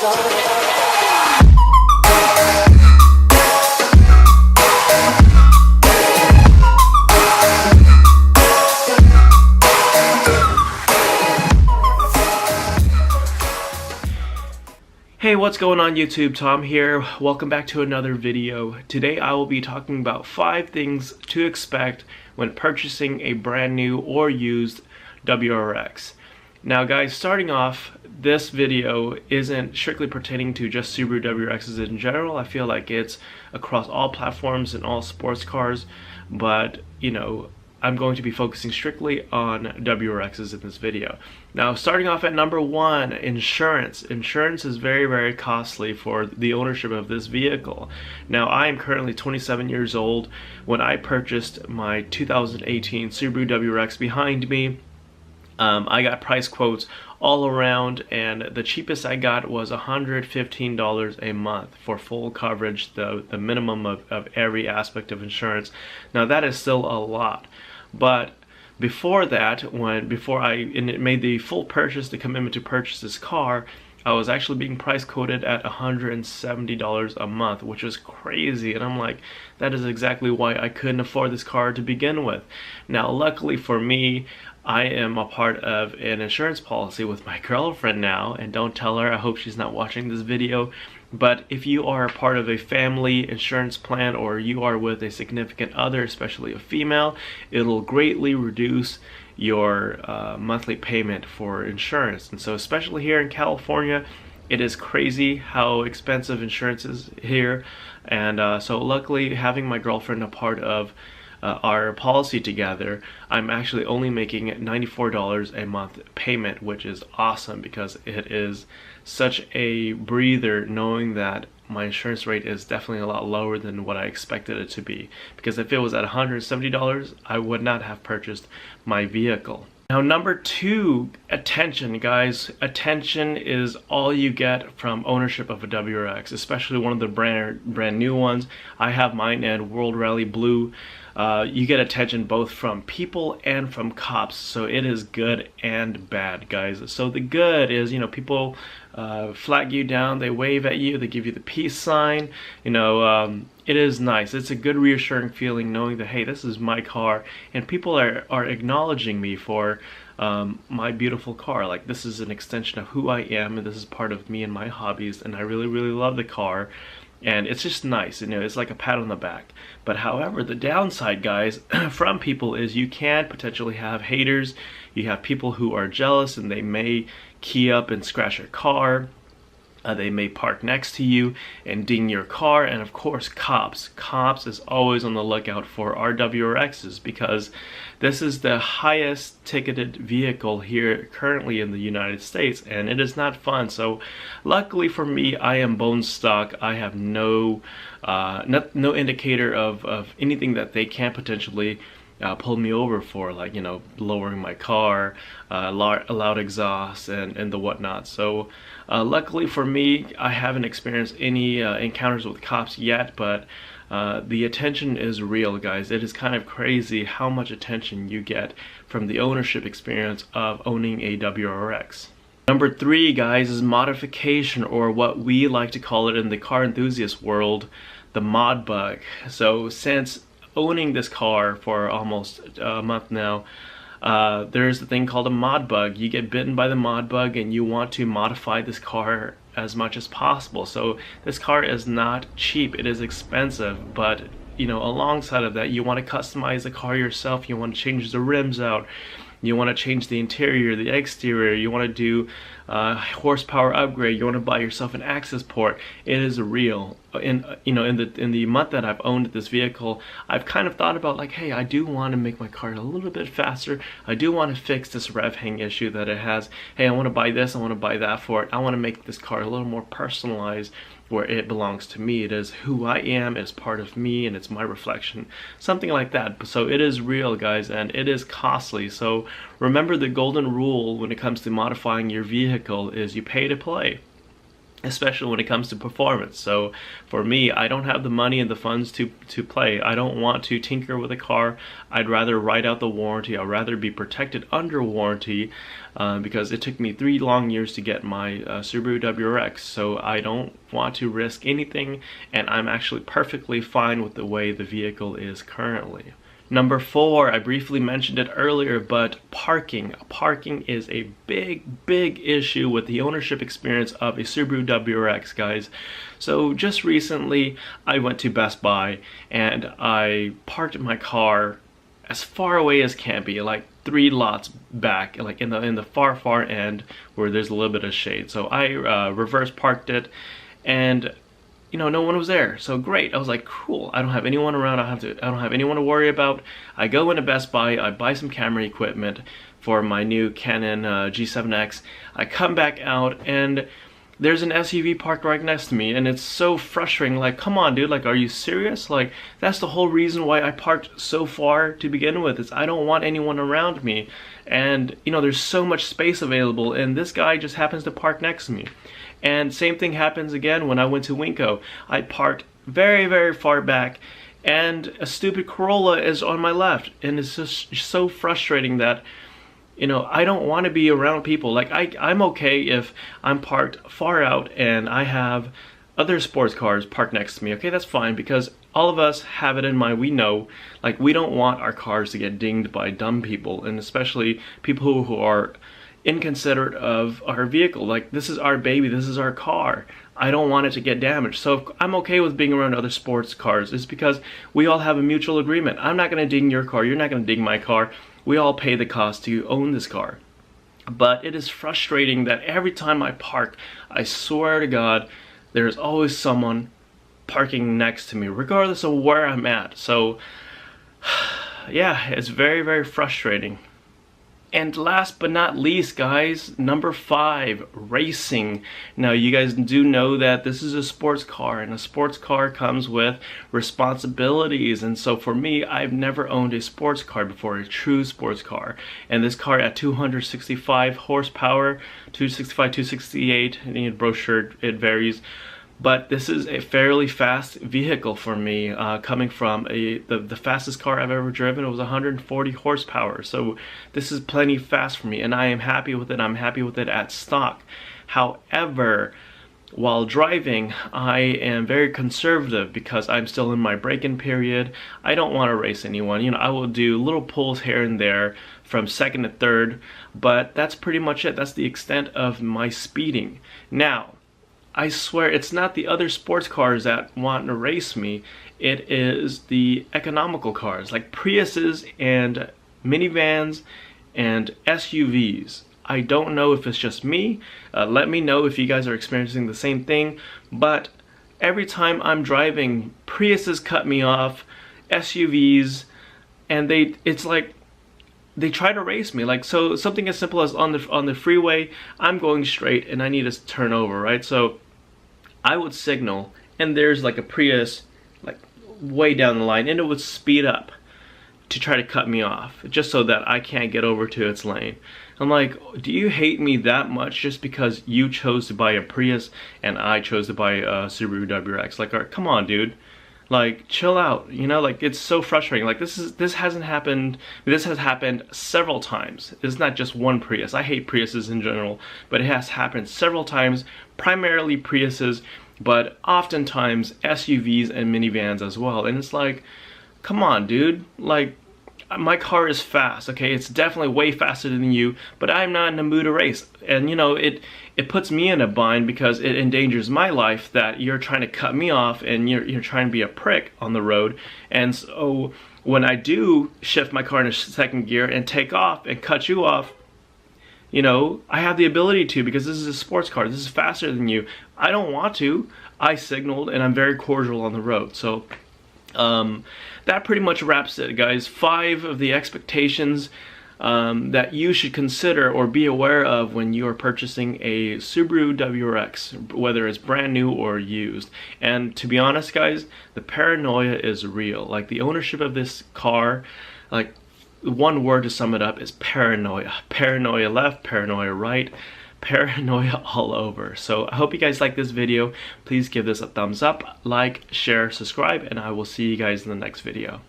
Hey, what's going on YouTube? Tom here. Welcome back to another video. Today I will be talking about 5 things to expect when purchasing a brand new or used WRX. Now guys, starting off, this video isn't strictly pertaining to just Subaru WRXs in general. I feel like it's across all platforms and all sports cars, but you know, I'm going to be focusing strictly on WRXs in this video. Now, starting off at number 1, insurance. Insurance is very, very costly for the ownership of this vehicle. Now, I am currently 27 years old. When I purchased my 2018 Subaru WRX behind me, I got price quotes all around, and the cheapest I got was $115 a month for full coverage, the minimum of every aspect of insurance. Now, that is still a lot. But before that, before I made the full purchase, the commitment to purchase this car, I was actually being price quoted at $170 a month, which is crazy. And I'm like, that is exactly why I couldn't afford this car to begin with. Now, luckily for me, I am a part of an insurance policy with my girlfriend now, and don't tell her, I hope she's not watching this video. But if you are a part of a family insurance plan, or you are with a significant other, especially a female, it'll greatly reduce your monthly payment for insurance. And so especially here in California, it is crazy how expensive insurance is here. And so luckily, having my girlfriend a part of our policy together, I'm actually only making $94 a month payment, which is awesome because it is such a breather knowing that my insurance rate is definitely a lot lower than what I expected it to be. Because if it was at $170, I would not have purchased my vehicle. Now, number 2, attention, guys. Attention is all you get from ownership of a WRX, especially one of the brand new ones. I have mine in World Rally Blue. You get attention both from people and from cops, so it is good and bad, guys. So the good is, you know, people flag you down, they wave at you, they give you the peace sign. You know, it is nice. It's a good reassuring feeling knowing that, hey, this is my car, and people are acknowledging me for my beautiful car. Like, this is an extension of who I am, and this is part of me and my hobbies, and I really, really love the car. And it's just nice, you know, it's like a pat on the back. But however, the downside, guys, from people is you can potentially have haters. You have people who are jealous, and they may key up and scratch your car. They may park next to you and ding your car. And of course, cops. Cops is always on the lookout for our WRXs, because this is the highest ticketed vehicle here currently in the United States, and it is not fun. So luckily for me, I am bone stock. I have no indicator of anything that they can potentially pull me over for, like, you know, lowering my car, loud exhaust, and the whatnot. So luckily for me, I haven't experienced any encounters with cops yet, but the attention is real, guys. It is kind of crazy how much attention you get from the ownership experience of owning a WRX. Number 3, guys, is modification, or what we like to call it in the car enthusiast world, the mod bug. So since owning this car for almost a month now, there's a thing called a mod bug. You get bitten by the mod bug and you want to modify this car as much as possible. So this car is not cheap, it is expensive, but you know, alongside of that, you want to customize the car yourself. You want to change the rims out, you want to change the interior, the exterior, you want to do horsepower upgrade, you want to buy yourself an access port. It is real. In the month that I've owned this vehicle, I've kind of thought about, like, hey, I do want to make my car a little bit faster. I do want to fix this rev hang issue that it has. Hey, I want to buy this, I want to buy that for it. I want to make this car a little more personalized, where it belongs to me. It is who I am, it's part of me, and it's my reflection. Something like that. So it is real, guys, and it is costly. So remember, the golden rule when it comes to modifying your vehicle is you pay to play. especially when it comes to performance. So for me, I don't have the money and the funds to play. I don't want to tinker with a car. I'd rather ride out the warranty. I'd rather be protected under warranty, because it took me 3 long years to get my Subaru WRX. So I don't want to risk anything, and I'm actually perfectly fine with the way the vehicle is currently. Number 4, I briefly mentioned it earlier, but parking. Parking is a big issue with the ownership experience of a Subaru WRX, guys. So just recently, I went to Best Buy and I parked my car as far away as can be, like 3 lots back, like in the far end where there's a little bit of shade. So I reverse parked it, and no one was there. So great. I was like, cool. I don't have anyone around. I don't have anyone to worry about. I go into Best Buy. I buy some camera equipment for my new Canon G7X. I come back out and there's an SUV parked right next to me, and it's so frustrating. Like, come on, dude. Like, are you serious? Like, that's the whole reason why I parked so far to begin with, is I don't want anyone around me. And there's so much space available, and this guy just happens to park next to me. And same thing happens again when I went to Winco. I parked very far back, and a stupid Corolla is on my left, and it's just so frustrating that I don't want to be around people. Like, I'm okay if I'm parked far out and I have other sports cars parked next to me. Okay, that's fine, because all of us have it in mind. We know, like, we don't want our cars to get dinged by dumb people, and especially people who are inconsiderate of our vehicle. Like, this is our baby, this is our car. I don't want it to get damaged. So I'm okay with being around other sports cars. It's because we all have a mutual agreement. I'm not going to ding your car, you're not going to ding my car. We all pay the cost to own this car. But it is frustrating that every time I park, I swear to God, there's always someone parking next to me, regardless of where I'm at. So yeah, it's very frustrating. And last but not least, guys, number 5, racing. Now, you guys do know that this is a sports car, and a sports car comes with responsibilities. And so for me, I've never owned a sports car before, a true sports car. And this car at 265 horsepower, 265, 268, and brochure, it varies. But this is a fairly fast vehicle for me, coming from the fastest car I've ever driven. It was 140 horsepower, so this is plenty fast for me, and I am happy with it. I'm happy with it at stock. However, while driving, I am very conservative because I'm still in my break-in period. I don't want to race anyone. I will do little pulls here and there from second to third, but that's pretty much it. That's the extent of my speeding. Now, I swear it's not the other sports cars that want to race me. It is the economical cars like Priuses and minivans and SUVs. I don't know if it's just me. Let me know if you guys are experiencing the same thing. But every time I'm driving, Priuses cut me off, SUVs, and it's like they try to race me. Like, so something as simple as on the freeway, I'm going straight and I need to turn over, right? So I would signal, and there's like a Prius like way down the line, and it would speed up to try to cut me off just so that I can't get over to its lane. I'm like, do you hate me that much just because you chose to buy a Prius and I chose to buy a Subaru WRX? Like, come on, dude. Like, chill out, like, it's so frustrating. Like, this has happened several times. It's not just one Prius. I hate Priuses in general, but it has happened several times, primarily Priuses, but oftentimes SUVs and minivans as well. And it's like, come on, dude. Like, my car is fast, okay? It's definitely way faster than you, but I'm not in the mood to race. And it puts me in a bind because it endangers my life that you're trying to cut me off and you're trying to be a prick on the road. And so when I do shift my car into second gear and take off and cut you off, I have the ability to, because this is a sports car. This is faster than you. I don't want to. I signaled, and I'm very cordial on the road. So that pretty much wraps it, guys. 5 of the expectations that you should consider or be aware of when you are purchasing a Subaru WRX, whether it's brand new or used. And to be honest, guys, the paranoia is real. Like, the ownership of this car, like, one word to sum it up is paranoia. Paranoia left, paranoia right, paranoia all over. So I hope you guys like this video. Please give this a thumbs up, like, share, subscribe, and I will see you guys in the next video.